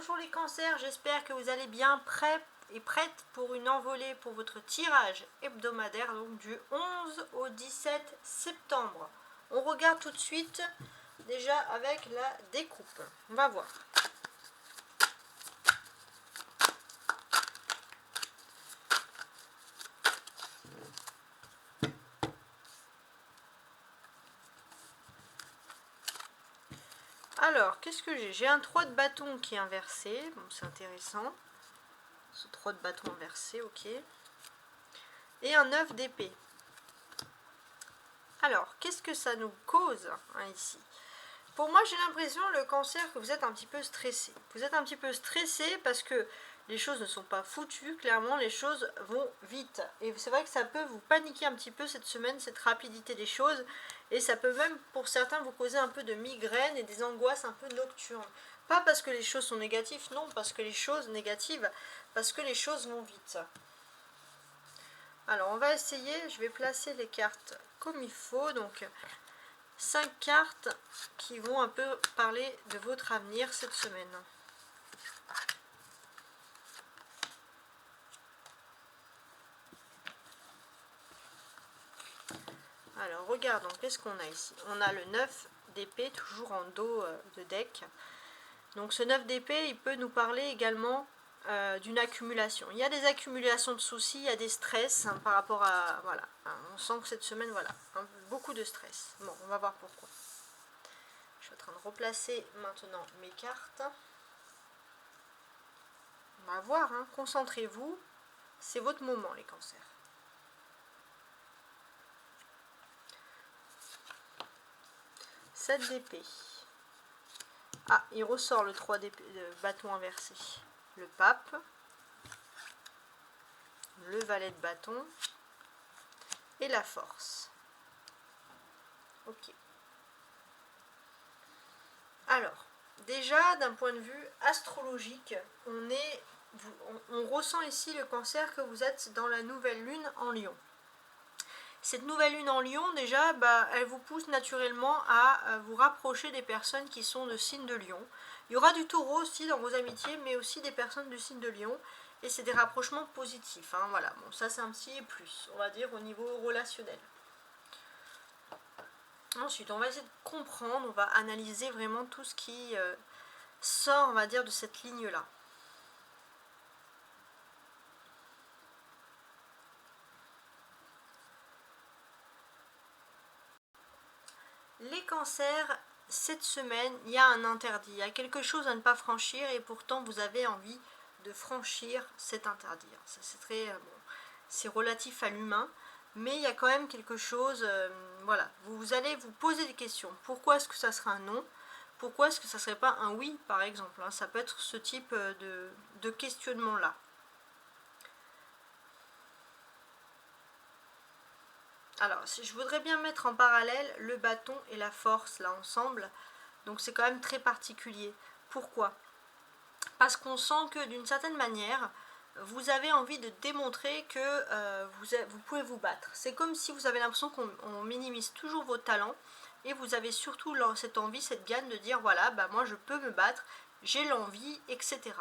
Bonjour les cancers, j'espère que vous allez bien, prêts et prêtes pour une envolée pour votre tirage hebdomadaire donc du 11 au 17 septembre. On regarde tout de suite déjà avec la découpe. On va voir. Alors, qu'est-ce que j'ai? J'ai un 3 de bâton qui est inversé. Bon, c'est intéressant. Ce 3 de bâton inversé, ok. Et un 9 d'épée. Alors, qu'est-ce que ça nous cause ici? Pour moi, j'ai l'impression, le cancer, que vous êtes un petit peu stressé. Vous êtes un petit peu stressé parce que les choses ne sont pas foutues. Clairement, les choses vont vite. Et c'est vrai que ça peut vous paniquer un petit peu cette semaine, cette rapidité des choses. Et ça peut même, pour certains, vous causer un peu de migraine et des angoisses un peu nocturnes. Pas parce que les choses sont négatives, non, parce que les choses négatives, parce que les choses vont vite. Alors, on va essayer, je vais placer les cartes comme il faut. Donc, 5 cartes qui vont un peu parler de votre avenir cette semaine. Alors, regardons, qu'est-ce qu'on a ici? On a le 9 d'épée, toujours en dos de deck. Donc, ce 9 d'épée, il peut nous parler également d'une accumulation. Il y a des accumulations de soucis, il y a des stress par rapport à... Voilà, on sent que cette semaine, voilà, beaucoup de stress. Bon, on va voir pourquoi. Je suis en train de replacer maintenant mes cartes. On va voir, concentrez-vous. C'est votre moment, les cancers. Sept d'épée. Ah, il ressort le 3 d'épée, de bâton inversé. Le pape. Le valet de bâton. Et la force. Ok. Alors, déjà, d'un point de vue astrologique, on ressent ici le cancer que vous êtes dans la nouvelle lune en Lion. Cette nouvelle lune en Lion, déjà, elle vous pousse naturellement à vous rapprocher des personnes qui sont de signe de Lion. Il y aura du taureau aussi dans vos amitiés, mais aussi des personnes du signe de Lion. Et c'est des rapprochements positifs. Voilà, bon, ça c'est un petit plus, on va dire, au niveau relationnel. Ensuite, on va essayer de comprendre, on va analyser vraiment tout ce qui sort, on va dire, de cette ligne-là. Les cancers, cette semaine, il y a un interdit, il y a quelque chose à ne pas franchir et pourtant vous avez envie de franchir cet interdit. Ça, c'est très bon, c'est relatif à l'humain, mais il y a quand même quelque chose, voilà, vous allez vous poser des questions. Pourquoi est-ce que ça sera un non? Pourquoi est-ce que ça ne serait pas un oui, par exemple? Ça peut être ce type de questionnement-là. Alors, je voudrais bien mettre en parallèle le bâton et la force, là, ensemble. Donc, c'est quand même très particulier. Pourquoi? Parce qu'on sent que, d'une certaine manière, vous avez envie de démontrer que vous pouvez vous battre. C'est comme si vous avez l'impression qu'on minimise toujours vos talents. Et vous avez surtout cette envie, cette gagne de dire, voilà, moi, je peux me battre, j'ai l'envie, etc.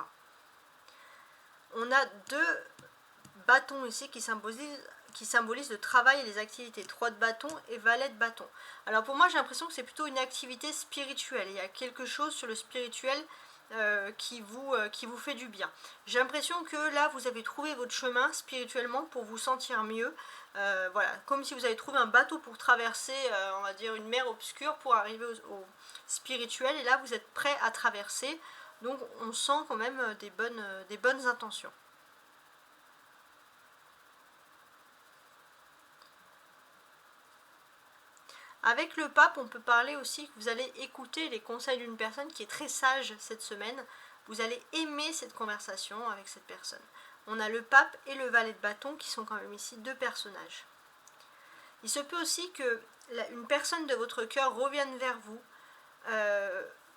On a deux bâtons ici qui symbolise le travail et les activités. 3 de bâton et valet de bâton. Alors pour moi, j'ai l'impression que c'est plutôt une activité spirituelle. Il y a quelque chose sur le spirituel qui vous fait du bien. J'ai l'impression que là, vous avez trouvé votre chemin spirituellement pour vous sentir mieux. Voilà, comme si vous avez trouvé un bateau pour traverser, on va dire, une mer obscure pour arriver au spirituel. Et là, vous êtes prêt à traverser. Donc, on sent quand même des bonnes intentions. Avec le pape, on peut parler aussi que vous allez écouter les conseils d'une personne qui est très sage cette semaine. Vous allez aimer cette conversation avec cette personne. On a le pape et le valet de bâton qui sont quand même ici deux personnages. Il se peut aussi que une personne de votre cœur revienne vers vous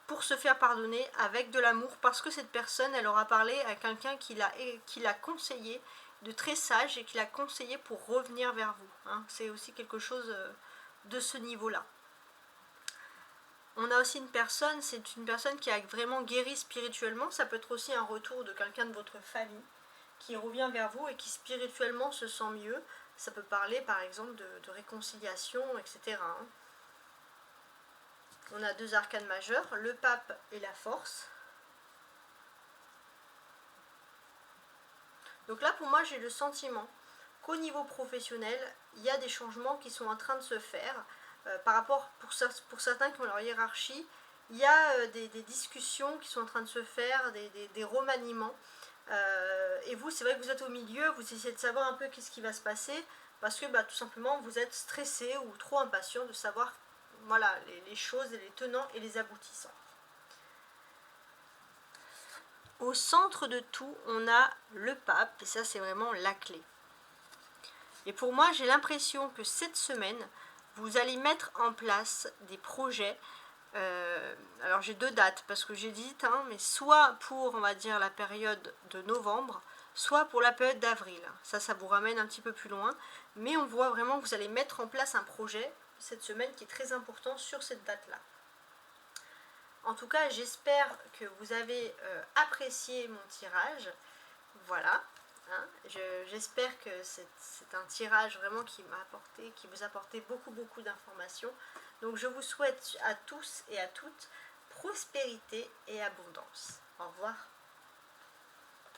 pour se faire pardonner avec de l'amour parce que cette personne, elle aura parlé à quelqu'un qui l'a conseillé de très sage et qui l'a conseillé pour revenir vers vous. C'est aussi quelque chose de ce niveau-là. On a aussi une personne, c'est une personne qui a vraiment guéri spirituellement. Ça peut être aussi un retour de quelqu'un de votre famille qui revient vers vous et qui spirituellement se sent mieux. Ça peut parler par exemple de réconciliation, etc. On a 2 arcanes majeures, le pape et la force. Donc là, pour moi, j'ai le sentiment qu'au niveau professionnel, il y a des changements qui sont en train de se faire. Par rapport, pour certains qui ont leur hiérarchie, il y a des discussions qui sont en train de se faire, des remaniements. Et vous, c'est vrai que vous êtes au milieu, vous essayez de savoir un peu qu'est-ce qui va se passer, parce que tout simplement, vous êtes stressé ou trop impatient de savoir voilà, les choses, les tenants et les aboutissants. Au centre de tout, on a le pape, et ça c'est vraiment la clé. Et pour moi, j'ai l'impression que cette semaine, vous allez mettre en place des projets. Alors j'ai 2 dates, parce que j'hésite, mais soit pour, on va dire, la période de novembre, soit pour la période d'avril. Ça vous ramène un petit peu plus loin. Mais on voit vraiment que vous allez mettre en place un projet cette semaine qui est très important sur cette date-là. En tout cas, j'espère que vous avez apprécié mon tirage. Voilà. J'espère que c'est un tirage vraiment qui vous a apporté beaucoup d'informations. Donc je vous souhaite à tous et à toutes prospérité et abondance. Au revoir.